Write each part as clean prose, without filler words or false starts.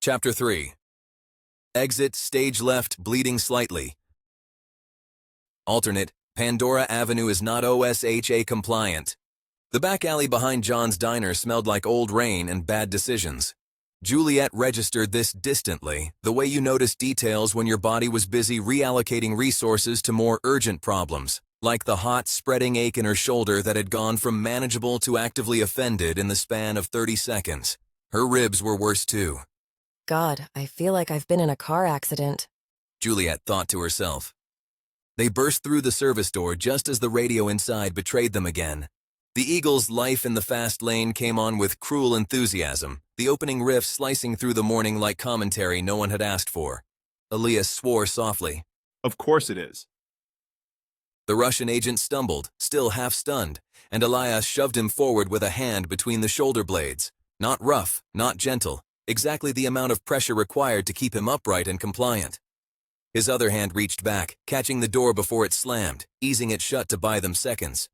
Chapter 3. Exit, stage left, bleeding slightly. Alternate, Pandora Avenue is not OSHA compliant. The back alley behind John's diner smelled like old rain and bad decisions. Juliet registered this distantly, the way you notice details when your body was busy reallocating resources to more urgent problems, like the hot, spreading ache in her shoulder that had gone from manageable to actively offended in the span of 30 seconds. Her ribs were worse too. God, I feel like I've been in a car accident. Juliet thought to herself. They burst through the service door just as the radio inside betrayed them again. The Eagles' Life in the Fast Lane came on with cruel enthusiasm, the opening riff slicing through the morning like commentary no one had asked for. Elias swore softly. Of course it is. The Russian agent stumbled, still half-stunned, and Elias shoved him forward with a hand between the shoulder blades. Not rough, not gentle, exactly the amount of pressure required to keep him upright and compliant. His other hand reached back, catching the door before it slammed, easing it shut to buy them seconds.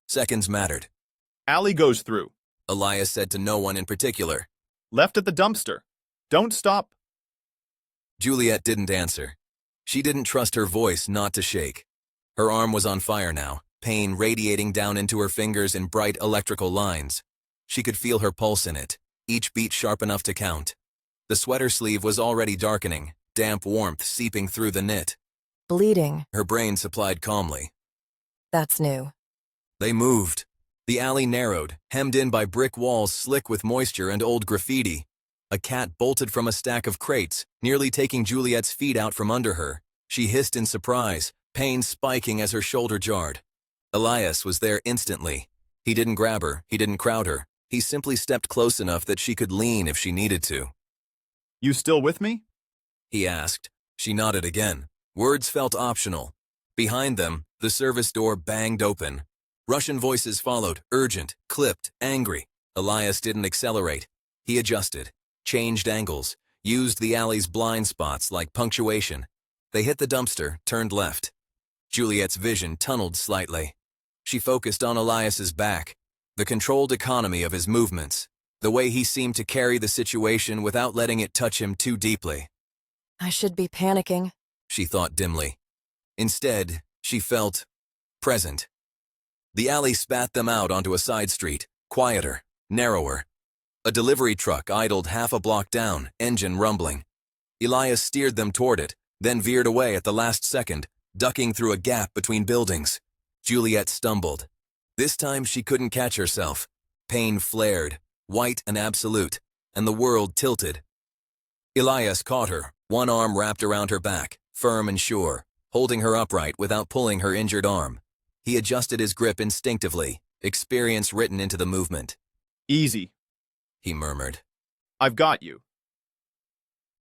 Seconds mattered. Alley goes through. Elias said to no one in particular. Left at the dumpster. Don't stop. Juliet didn't answer. She didn't trust her voice not to shake. Her arm was on fire now, pain radiating down into her fingers in bright electrical lines. She could feel her pulse in it, each beat sharp enough to count. The sweater sleeve was already darkening, damp warmth seeping through the knit. Bleeding. Her brain supplied calmly. That's new. They moved. The alley narrowed, hemmed in by brick walls slick with moisture and old graffiti. A cat bolted from a stack of crates, nearly taking Juliet's feet out from under her. She hissed in surprise, pain spiking as her shoulder jarred. Elias was there instantly. He didn't grab her, he didn't crowd her. He simply stepped close enough that she could lean if she needed to. You still with me? He asked. She nodded again. Words felt optional. Behind them, the service door banged open. Russian voices followed, urgent, clipped, angry. Elias didn't accelerate. He adjusted, changed angles, used the alley's blind spots like punctuation. They hit the dumpster, turned left. Juliet's vision tunneled slightly. She focused on Elias's back, the controlled economy of his movements, the way he seemed to carry the situation without letting it touch him too deeply. I should be panicking, she thought dimly. Instead, she felt present. The alley spat them out onto a side street, quieter, narrower. A delivery truck idled half a block down, engine rumbling. Elias steered them toward it, then veered away at the last second, ducking through a gap between buildings. Juliet stumbled. This time she couldn't catch herself. Pain flared, white and absolute, and the world tilted. Elias caught her, one arm wrapped around her back, firm and sure, holding her upright without pulling her injured arm. He adjusted his grip instinctively, experience written into the movement. Easy, he murmured. I've got you.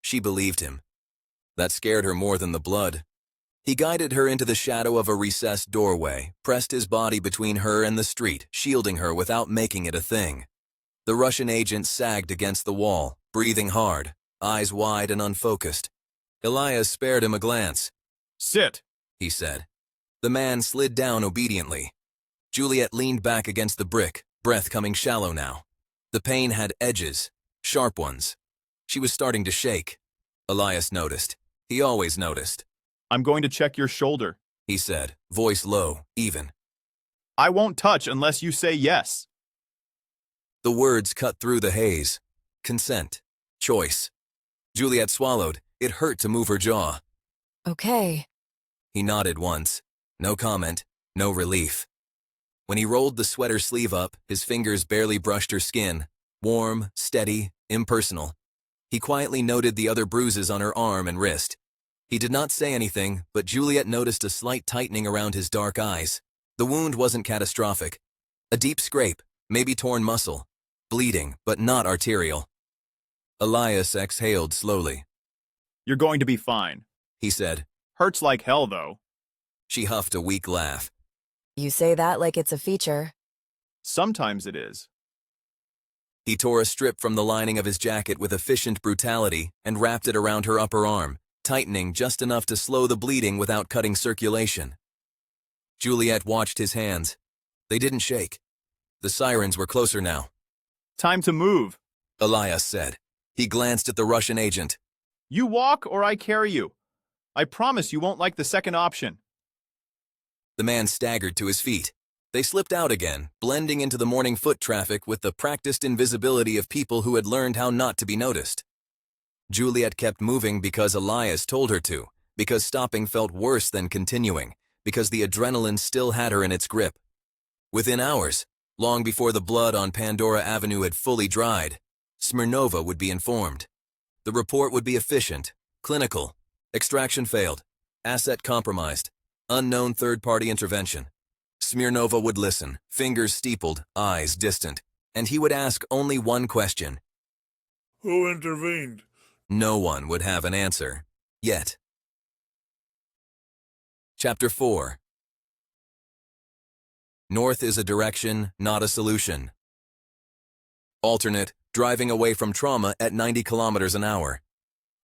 She believed him. That scared her more than the blood. He guided her into the shadow of a recessed doorway, pressed his body between her and the street, shielding her without making it a thing. The Russian agent sagged against the wall, breathing hard, eyes wide and unfocused. Elias spared him a glance. Sit, he said. The man slid down obediently. Juliet leaned back against the brick, breath coming shallow now. The pain had edges, sharp ones. She was starting to shake. Elias noticed. He always noticed. I'm going to check your shoulder, he said, voice low, even. I won't touch unless you say yes. The words cut through the haze. Consent. Choice. Juliet swallowed. It hurt to move her jaw. Okay. He nodded once. No comment, no relief. When he rolled the sweater sleeve up, his fingers barely brushed her skin. Warm, steady, impersonal. He quietly noted the other bruises on her arm and wrist. He did not say anything, but Juliet noticed a slight tightening around his dark eyes. The wound wasn't catastrophic. A deep scrape, maybe torn muscle. Bleeding, but not arterial. Elias exhaled slowly. You're going to be fine, he said. Hurts like hell, though. She huffed a weak laugh. You say that like it's a feature. Sometimes it is. He tore a strip from the lining of his jacket with efficient brutality and wrapped it around her upper arm, tightening just enough to slow the bleeding without cutting circulation. Juliet watched his hands. They didn't shake. The sirens were closer now. Time to move, Elias said. He glanced at the Russian agent. You walk or I carry you. I promise you won't like the second option. The man staggered to his feet. They slipped out again, blending into the morning foot traffic with the practiced invisibility of people who had learned how not to be noticed. Juliet kept moving because Elias told her to, because stopping felt worse than continuing, because the adrenaline still had her in its grip. Within hours, long before the blood on Pandora Avenue had fully dried, Smirnova would be informed. The report would be efficient, clinical, extraction failed, asset compromised, unknown third-party intervention. Smirnova would listen, fingers steepled, eyes distant, and he would ask only one question. Who intervened? No one would have an answer. Yet. Chapter 4. North is a direction, not a solution. Alternate, driving away from trauma at 90 kilometers an hour.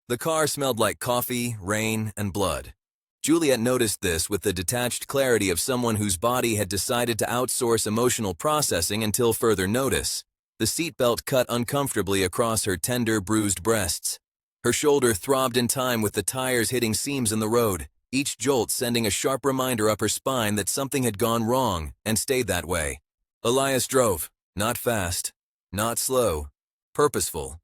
The car smelled like coffee, rain, and blood. Juliet noticed this with the detached clarity of someone whose body had decided to outsource emotional processing until further notice. The seatbelt cut uncomfortably across her tender, bruised breasts. Her shoulder throbbed in time with the tires hitting seams in the road, each jolt sending a sharp reminder up her spine that something had gone wrong and stayed that way. Elias drove, not fast, not slow, purposeful.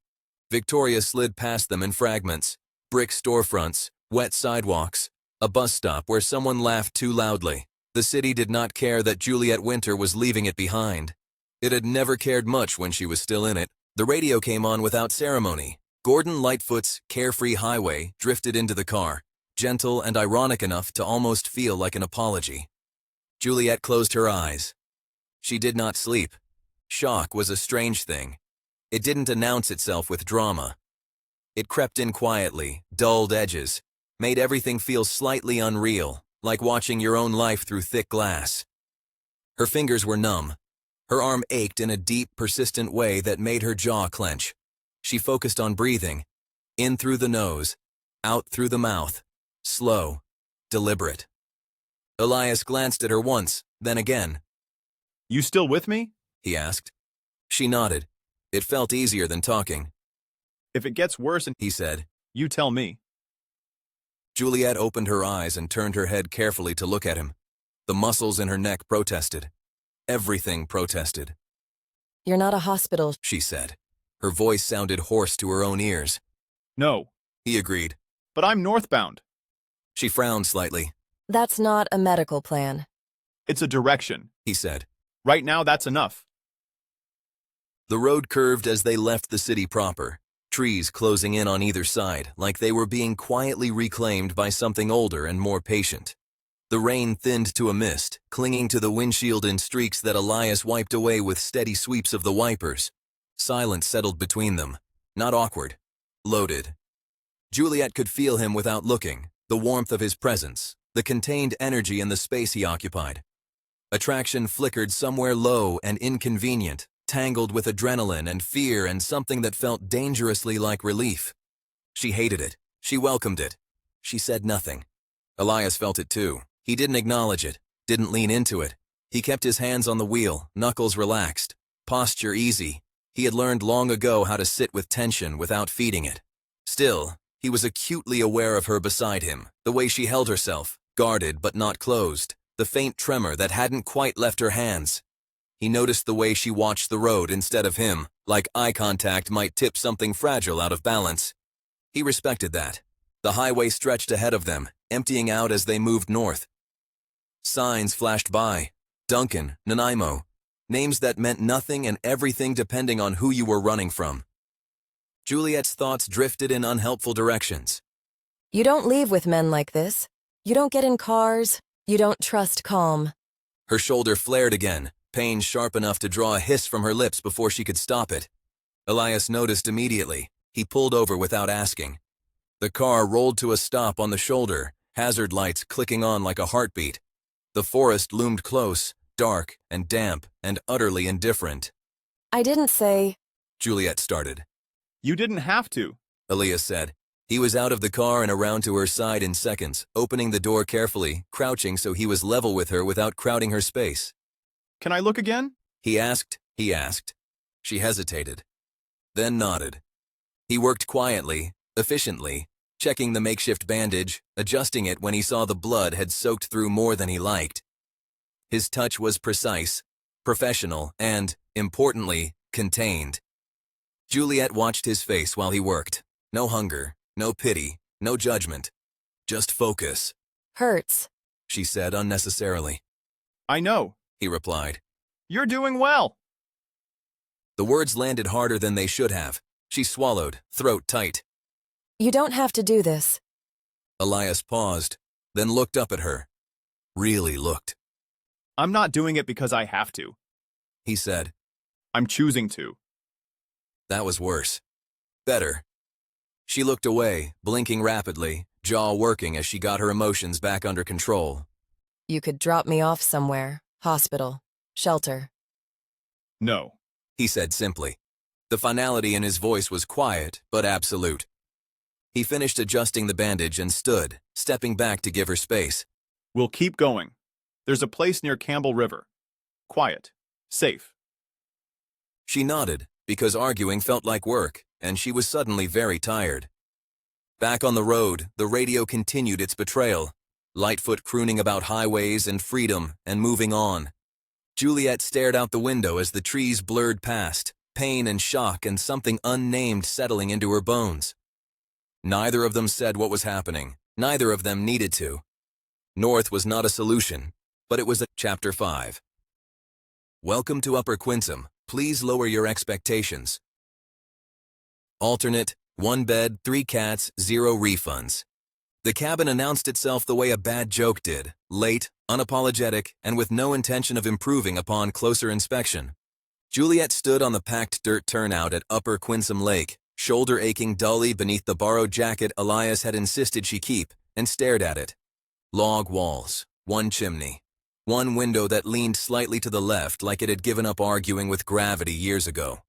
Victoria slid past them in fragments, brick storefronts, wet sidewalks, a bus stop where someone laughed too loudly. The city did not care that Juliet Winter was leaving it behind. It had never cared much when she was still in it. The radio came on without ceremony. Gordon Lightfoot's Carefree Highway drifted into the car, gentle and ironic enough to almost feel like an apology. Juliet closed her eyes. She did not sleep. Shock was a strange thing. It didn't announce itself with drama. It crept in quietly, dulled edges, made everything feel slightly unreal, like watching your own life through thick glass. Her fingers were numb. Her arm ached in a deep, persistent way that made her jaw clench. She focused on breathing, in through the nose, out through the mouth, slow, deliberate. Elias glanced at her once, then again. You still with me? He asked. She nodded. It felt easier than talking. If it gets worse, He said. you tell me. Juliet opened her eyes and turned her head carefully to look at him. The muscles in her neck protested. Everything protested. You're not a hospital. She said. Her voice sounded hoarse to her own ears. No, He agreed. but I'm northbound. She frowned slightly. That's not a medical plan. It's a direction. He said. Right now, that's enough. The road curved as they left the city proper, trees closing in on either side like they were being quietly reclaimed by something older and more patient. The rain thinned to a mist, clinging to the windshield in streaks that Elias wiped away with steady sweeps of the wipers. Silence settled between them, not awkward, loaded. Juliet could feel him without looking, the warmth of his presence, the contained energy in the space he occupied. Attraction flickered somewhere low and inconvenient, tangled with adrenaline and fear and something that felt dangerously like relief. She hated it. She welcomed it. She said nothing. Elias felt it too. He didn't acknowledge it, didn't lean into it. He kept his hands on the wheel, knuckles relaxed, posture easy. He had learned long ago how to sit with tension without feeding it. Still, he was acutely aware of her beside him, the way she held herself, guarded but not closed, the faint tremor that hadn't quite left her hands. He noticed the way she watched the road instead of him, like eye contact might tip something fragile out of balance. He respected that. The highway stretched ahead of them, emptying out as they moved north. Signs flashed by. Duncan, Nanaimo. Names that meant nothing and everything depending on who you were running from. Juliet's thoughts drifted in unhelpful directions. You don't leave with men like this. You don't get in cars. You don't trust calm. Her shoulder flared again, pain sharp enough to draw a hiss from her lips before she could stop it. Elias noticed immediately. He pulled over without asking. The car rolled to a stop on the shoulder, hazard lights clicking on like a heartbeat. The forest loomed close, dark and damp and utterly indifferent. I didn't say. Juliet started. You didn't have to. Elias said. He was out of the car and around to her side in seconds, opening the door carefully, crouching so he was level with her without crowding her space. Can I look again? He asked. She hesitated. Then nodded. He worked quietly, efficiently, checking the makeshift bandage, adjusting it when he saw the blood had soaked through more than he liked. His touch was precise, professional, and, importantly, contained. Juliet watched his face while he worked. No hunger, no pity, no judgment. Just focus, Hurts. she said unnecessarily. I know. He replied. You're doing well. The words landed harder than they should have. She swallowed, throat tight. You don't have to do this. Elias paused, then looked up at her. Really looked. I'm not doing it because I have to. He said. I'm choosing to. That was worse. Better. She looked away, blinking rapidly, jaw working as she got her emotions back under control. You could drop me off somewhere. Hospital. Shelter. No. He said simply. The finality in his voice was quiet, but absolute. He finished adjusting the bandage and stood, stepping back to give her space. We'll keep going. There's a place near Campbell River. Quiet. Safe. She nodded, because arguing felt like work, and she was suddenly very tired. Back on the road, the radio continued its betrayal, Lightfoot crooning about highways and freedom and moving on. Juliet stared out the window as the trees blurred past, pain and shock and something unnamed settling into her bones. Neither of them said what was happening. Neither of them needed to. North was not a solution, but it was a Chapter 5. Welcome to Upper Quintum. Please lower your expectations. Alternate, 1 bed, 3 cats, 0 refunds. The cabin announced itself the way a bad joke did, late, unapologetic, and with no intention of improving upon closer inspection. Juliet stood on the packed dirt turnout at Upper Quintum Lake, shoulder aching dully beneath the borrowed jacket Elias had insisted she keep, and stared at it. Log walls, 1 chimney, 1 window that leaned slightly to the left like it had given up arguing with gravity years ago.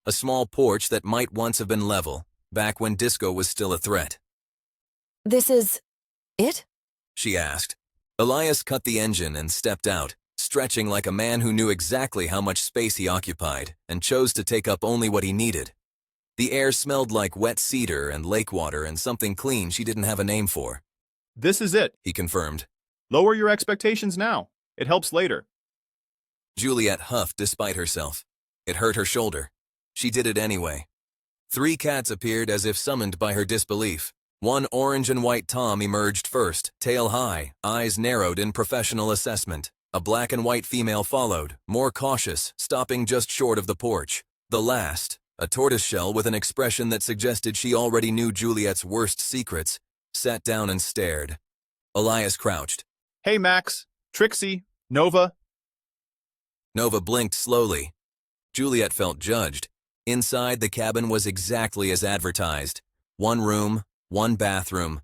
A small porch that might once have been level, back when disco was still a threat. This is... it? She asked. Elias cut the engine and stepped out, stretching like a man who knew exactly how much space he occupied and chose to take up only what he needed. The air smelled like wet cedar and lake water and something clean she didn't have a name for. This is it. He confirmed. Lower your expectations now. It helps later. Juliet huffed despite herself. It hurt her shoulder. She did it anyway. 3 cats appeared as if summoned by her disbelief. 1 orange and white Tom emerged first, tail high, eyes narrowed in professional assessment. A black and white female followed, more cautious, stopping just short of the porch. The last, a tortoiseshell with an expression that suggested she already knew Juliet's worst secrets, sat down and stared. Elias crouched. Hey, Max. Trixie. Nova. Nova blinked slowly. Juliet felt judged. Inside, the cabin was exactly as advertised. 1 room, 1 bathroom,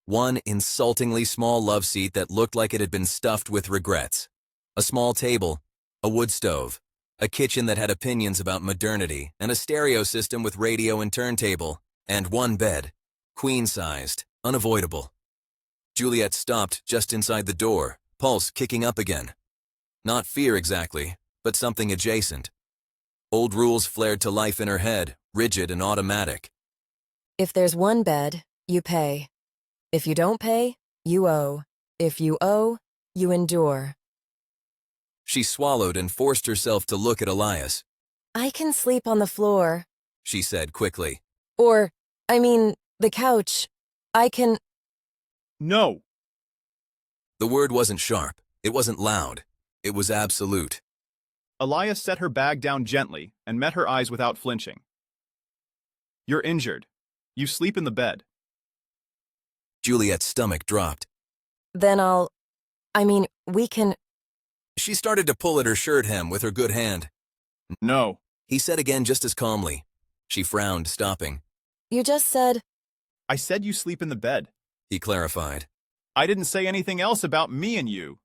1 insultingly small love seat that looked like it had been stuffed with regrets. A small table, a wood stove, a kitchen that had opinions about modernity, and a stereo system with radio and turntable, and 1 bed, queen-sized, unavoidable. Juliet stopped just inside the door, pulse kicking up again. Not fear exactly, but something adjacent. Old rules flared to life in her head, rigid and automatic. If there's 1 bed, you pay. If you don't pay, you owe. If you owe, you endure. She swallowed and forced herself to look at Elias. I can sleep on the floor. She said quickly. Or, I mean, the couch. I can... No. The word wasn't sharp. It wasn't loud. It was absolute. Elias set her bag down gently and met her eyes without flinching. You're injured. You sleep in the bed. Juliet's stomach dropped. Then we can... She started to pull at her shirt hem with her good hand. No. He said again just as calmly. She frowned, stopping. You just said... I said you sleep in the bed. He clarified. I didn't say anything else about me and you.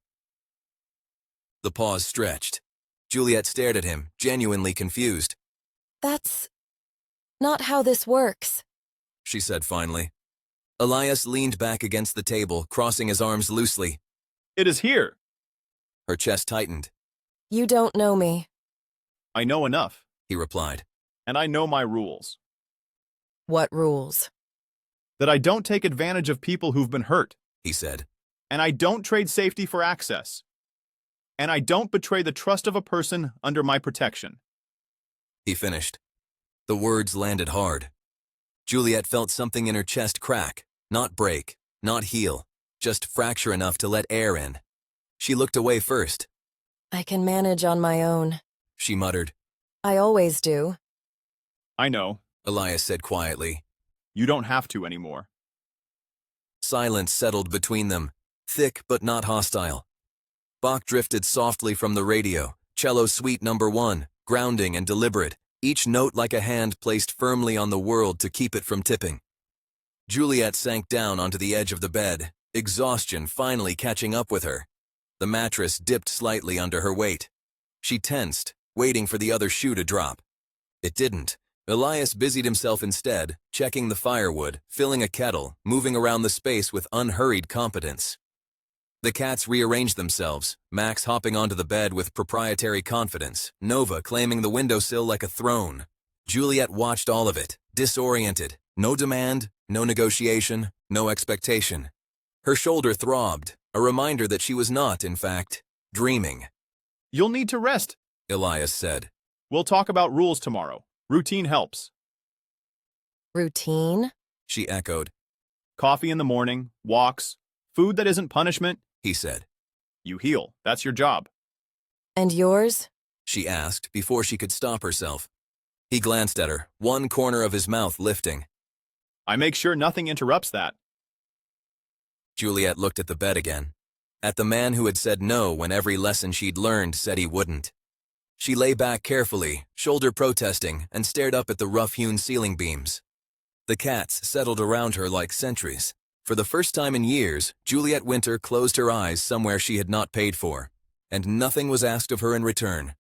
The pause stretched. Juliet stared at him, genuinely confused. That's not how this works. She said finally. Elias leaned back against the table, crossing his arms loosely. It is here. Her chest tightened. You don't know me. I know enough, He replied. and I know my rules. What rules? That I don't take advantage of people who've been hurt, he said. and I don't trade safety for access, and I don't betray the trust of a person under my protection. He finished. The words landed hard. Juliet felt something in her chest crack, not break, not heal, just fracture enough to let air in. She looked away first. I can manage on my own. She muttered. I always do. I know. Elias said quietly. You don't have to anymore. Silence settled between them, thick but not hostile. Bach drifted softly from the radio, cello suite number 1, grounding and deliberate, each note like a hand placed firmly on the world to keep it from tipping. Juliet sank down onto the edge of the bed, exhaustion finally catching up with her. The mattress dipped slightly under her weight. She tensed, waiting for the other shoe to drop. It didn't. Elias busied himself instead, checking the firewood, filling a kettle, moving around the space with unhurried competence. The cats rearranged themselves, Max hopping onto the bed with proprietary confidence, Nova claiming the windowsill like a throne. Juliet watched all of it, disoriented. No demand, no negotiation, no expectation. Her shoulder throbbed, a reminder that she was not, in fact, dreaming. You'll need to rest, Elias said. We'll talk about rules tomorrow. Routine helps. Routine? She echoed. Coffee in the morning, walks, food that isn't punishment, He said. you heal. That's your job. And yours? She asked before she could stop herself. He glanced at her, one corner of his mouth lifting. I make sure nothing interrupts that. Juliet looked at the bed again, at the man who had said no when every lesson she'd learned said he wouldn't. She lay back carefully, shoulder protesting, and stared up at the rough-hewn ceiling beams. The cats settled around her like sentries. For the first time in years, Juliet Winter closed her eyes somewhere she had not paid for, and nothing was asked of her in return.